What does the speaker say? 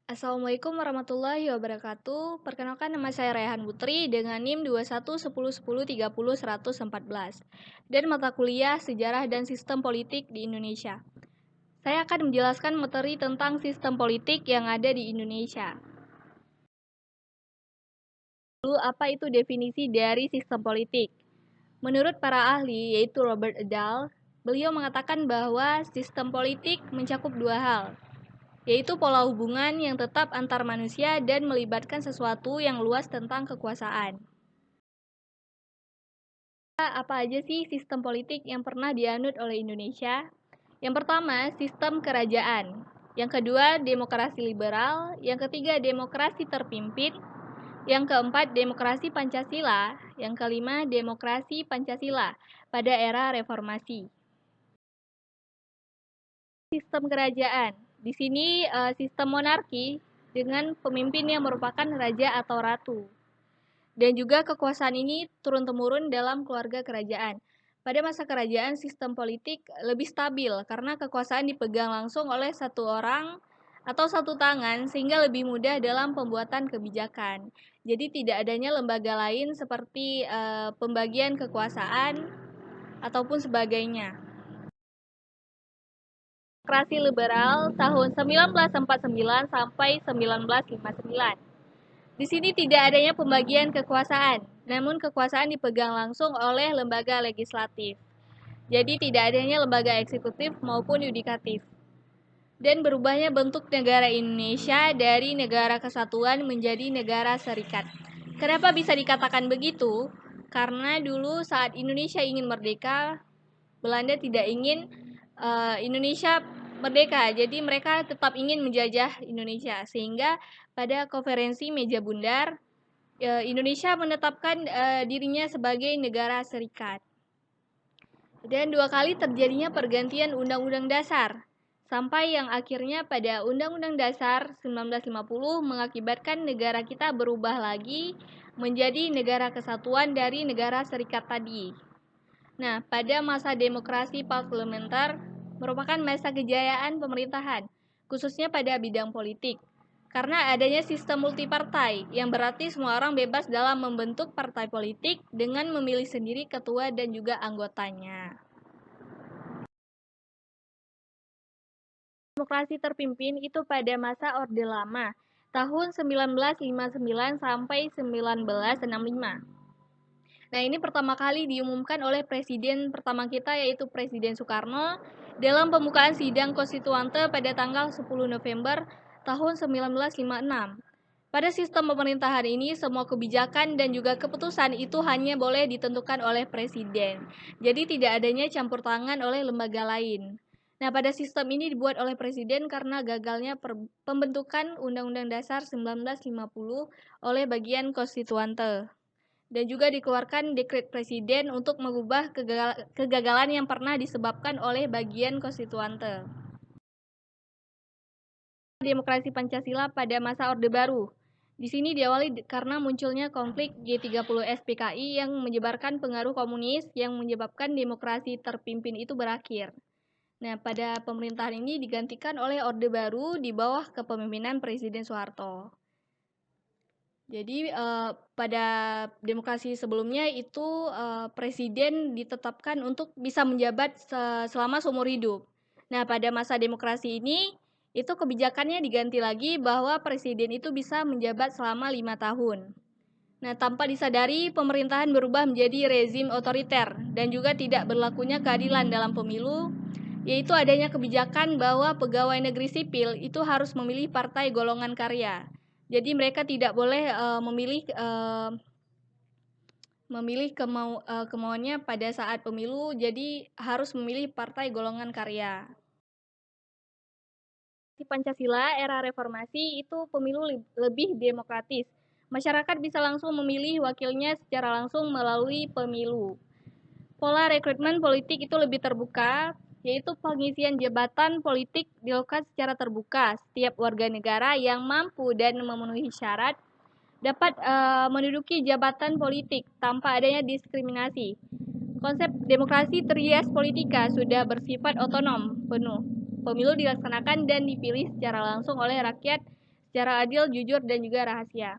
Assalamualaikum warahmatullahi wabarakatuh. Perkenalkan, nama saya Raihan Putri dengan NIM 211010301114 dan mata kuliah Sejarah dan Sistem Politik di Indonesia. Saya akan menjelaskan materi tentang sistem politik yang ada di Indonesia. Lalu, apa itu definisi dari sistem politik? Menurut para ahli, yaitu Robert Edal, beliau mengatakan bahwa sistem politik mencakup dua hal, yaitu pola hubungan yang tetap antar manusia dan melibatkan sesuatu yang luas tentang kekuasaan. Apa aja sih sistem politik yang pernah dianut oleh Indonesia? Yang pertama, sistem kerajaan. Yang kedua, demokrasi liberal. Yang ketiga, demokrasi terpimpin. Yang keempat, demokrasi Pancasila. Yang kelima, demokrasi Pancasila pada era reformasi. Sistem kerajaan. Di sini sistem monarki dengan pemimpin yang merupakan raja atau ratu. Dan juga kekuasaan ini turun-temurun dalam keluarga kerajaan. Pada masa kerajaan, sistem politik lebih stabil karena kekuasaan dipegang langsung oleh satu orang atau satu tangan sehingga lebih mudah dalam pembuatan kebijakan. Jadi tidak adanya lembaga lain seperti pembagian kekuasaan ataupun sebagainya. Demokrasi liberal tahun 1949 sampai 1959. Di sini tidak adanya pembagian kekuasaan, namun kekuasaan dipegang langsung oleh lembaga legislatif. Jadi tidak adanya lembaga eksekutif maupun yudikatif. Dan berubahnya bentuk negara Indonesia dari negara kesatuan menjadi negara serikat. Kenapa bisa dikatakan begitu? Karena dulu saat Indonesia ingin merdeka, Belanda tidak ingin Indonesia merdeka, jadi mereka tetap ingin menjajah Indonesia. Sehingga pada konferensi Meja Bundar, Indonesia menetapkan dirinya sebagai negara serikat. Dan 2 kali terjadinya pergantian Undang-Undang Dasar, sampai yang akhirnya pada Undang-Undang Dasar 1950 mengakibatkan negara kita berubah lagi menjadi negara kesatuan dari negara serikat tadi. Nah, pada masa demokrasi parlementer merupakan masa kejayaan pemerintahan, khususnya pada bidang politik. Karena adanya sistem multipartai, yang berarti semua orang bebas dalam membentuk partai politik dengan memilih sendiri ketua dan juga anggotanya. Demokrasi terpimpin itu pada masa Orde Lama, tahun 1959 sampai 1965. Nah, ini pertama kali diumumkan oleh presiden pertama kita, yaitu Presiden Soekarno, dalam pembukaan sidang konstituante pada tanggal 10 November tahun 1956. Pada sistem pemerintahan ini, semua kebijakan dan juga keputusan itu hanya boleh ditentukan oleh presiden. Jadi tidak adanya campur tangan oleh lembaga lain. Nah, pada sistem ini dibuat oleh presiden karena gagalnya pembentukan Undang-Undang Dasar 1950 oleh bagian konstituante. Dan juga dikeluarkan dekret presiden untuk mengubah kegagalan yang pernah disebabkan oleh bagian konstituante. Demokrasi Pancasila pada masa Orde Baru. Di sini diawali karena munculnya konflik G30S PKI yang menyebarkan pengaruh komunis yang menyebabkan demokrasi terpimpin itu berakhir. Nah, pada pemerintahan ini digantikan oleh Orde Baru di bawah kepemimpinan Presiden Soeharto. Jadi pada demokrasi sebelumnya itu presiden ditetapkan untuk bisa menjabat selama seumur hidup. Nah, pada masa demokrasi ini itu kebijakannya diganti lagi bahwa presiden itu bisa menjabat selama 5 tahun. Nah, tanpa disadari pemerintahan berubah menjadi rezim otoriter dan juga tidak berlakunya keadilan dalam pemilu, yaitu adanya kebijakan bahwa pegawai negeri sipil itu harus memilih partai golongan karya. Jadi mereka tidak boleh memilih kemauannya pada saat pemilu, jadi harus memilih partai golongan karya. Di Pancasila era reformasi itu pemilu lebih demokratis. Masyarakat bisa langsung memilih wakilnya secara langsung melalui pemilu. Pola rekrutmen politik itu lebih terbuka, yaitu pengisian jabatan politik dilakukan secara terbuka. Setiap warga negara yang mampu dan memenuhi syarat dapat menduduki jabatan politik tanpa adanya diskriminasi. Konsep demokrasi trias politika sudah bersifat otonom penuh. Pemilu dilaksanakan dan dipilih secara langsung oleh rakyat secara adil, jujur, dan juga rahasia.